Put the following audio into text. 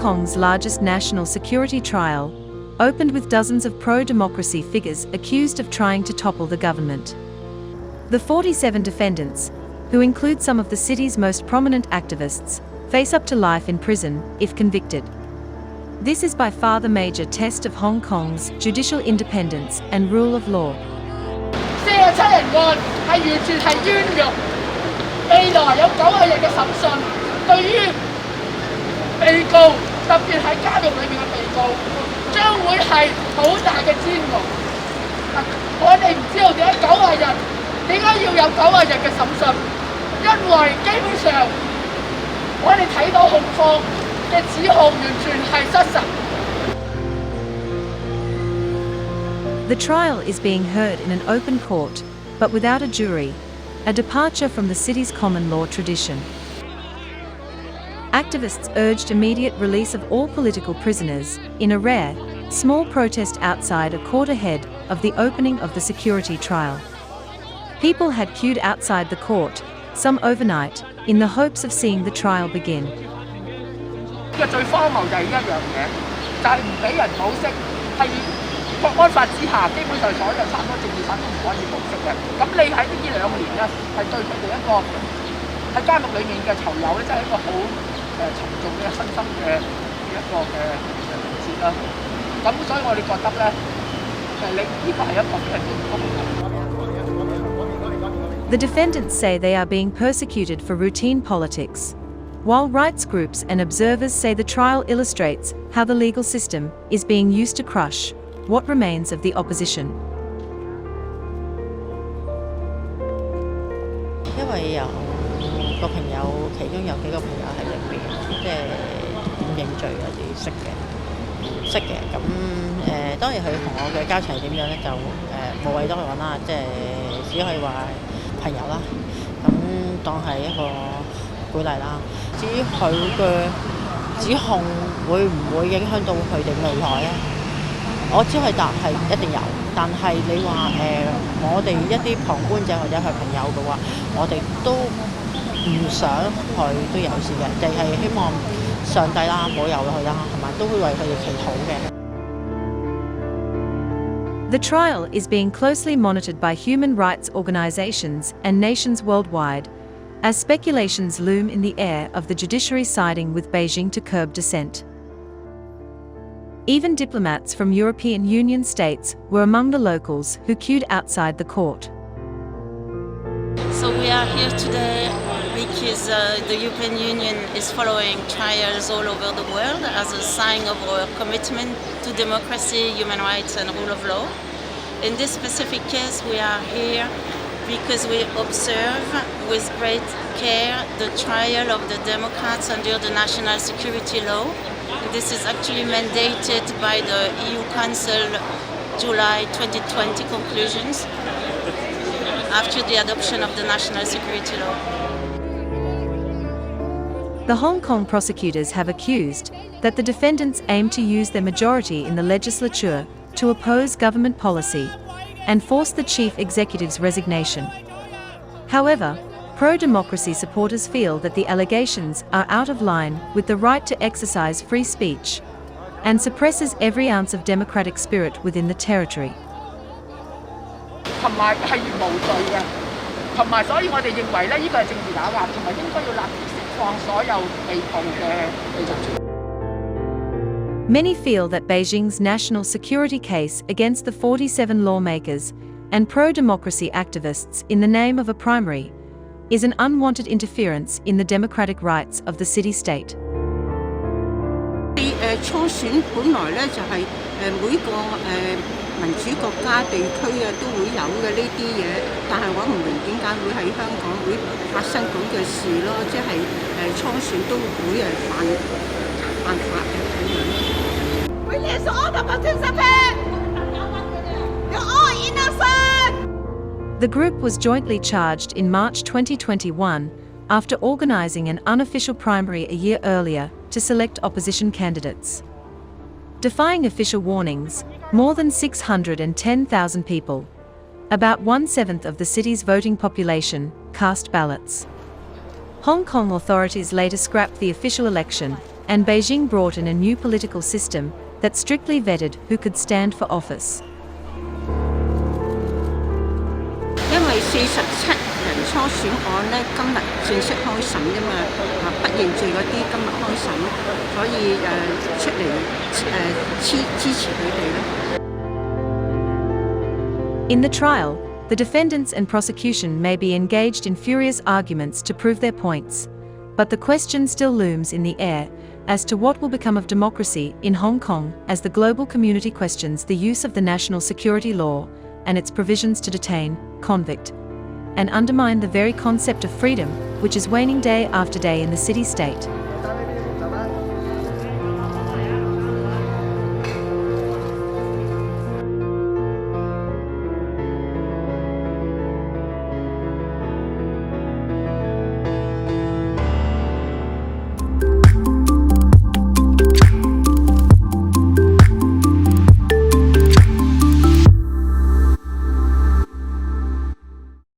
Kong's largest national security trial, opened with dozens of pro-democracy figures accused of trying to topple the government. The 47 defendants, who include some of the city's most prominent activists, face up to life in prison if convicted. This is by far the major test of Hong Kong's judicial independence and rule of law. 47人案係完全係冤獄，未來有90日嘅審訊，對於被告，特別喺監獄裏面嘅被告，將會係好大嘅煎熬。我哋唔知道點解90日，點解要有90日嘅審訊？因為基本上我哋睇到控方嘅指控完全係失實。The trial is being heard in an open court, but without a jury, a departure from the city's common law tradition. Activists urged immediate release of all political prisoners, in a rare, small protest outside a court ahead of the opening of the security trial. People had queued outside the court, some overnight, in the hopes of seeing the trial begin. 最荒謬就係一樣嘢，就係唔俾人保釋，係國安法之下，基本上所有差唔多政治犯都唔可以保釋嘅。咁你喺呢2年咧，係對佢哋一個喺監獄裡面嘅囚友咧，真係一個好沉重嘅身心嘅一個嘅挫折啦。咁所以我哋覺得咧，你呢個係一個非常之唔公平。The defendants say they are being persecuted for routine politics, while rights groups and observers say the trial illustrates how the legal system is being used to crush what remains of the opposition. 因為有個朋友，其中有幾個朋友喺入邊，即係點認罪嗰啲識嘅。咁當然佢同我嘅交情係點樣咧，就無謂多去揾啦，即係只可以話朋友啦。咁當係一個鼓勵啦。至於佢嘅指控會唔會影響到佢哋未來咧？我只可以答係一定有，但係你話我哋一啲旁觀者或者係朋友嘅話，我哋都唔想佢都有事嘅，就係希望上帝啦保佑佢啦，同埋都會為佢哋祈禱嘅。The trial is being closely monitored by human rights organizations and nations worldwide, as speculations loom in the air of the judiciary siding with Beijing to curb dissent. Even diplomats from European Union states were among the locals who queued outside the court. So we are here today because the European Union is following trials all over the world as a sign of our commitment to democracy, human rights and rule of law. In this specific case, we are here because we observe with great care the trial of the Democrats under the national security law. This is actually mandated by the EU Council July 2020 conclusions after the adoption of the national security law. The Hong Kong prosecutors have accused that the defendants aim to use their majority in the legislature to oppose government policy and force the chief executive's resignation. However, pro-democracy supporters feel that the allegations are out of line with the right to exercise free speech and suppresses every ounce of democratic spirit within the territory. 同埋係無罪嘅，同埋所以我哋認為咧，呢個係政治打壓，同埋應該要立即釋放所有被捕嘅被捕者。Many feel that Beijing's national security case against the 47 lawmakers and pro-democracy activists in the name of a primary is an unwanted interference in the democratic rights of the city-state. 初選本來咧就係每個民主國家地區都會有嘅呢啲嘢，但係我唔明點解會喺香港會發生咁嘅事咯，即係初選都會犯法嘅咁樣。Release all the participants! You're all innocent! The group was jointly charged in March 2021 after organizing an unofficial primary a year earlier to select opposition candidates. Defying official warnings, more than 610,000 people, about 1/7 of the city's voting population, cast ballots. Hong Kong authorities later scrapped the official election, and Beijing brought in a new political system that strictly vetted who could stand for office. 因為47人初選案呢，今日正式開審啫嘛，不認罪嗰啲今日開審，所以出嚟支持佢哋咯。In the trial, the defendants and prosecution may be engaged in furious arguments to prove their points, but the question still looms in the air as to what will become of democracy in Hong Kong as the global community questions the use of the national security law and its provisions to detain, convict, and undermine the very concept of freedom, which is waning day after day in the city-state.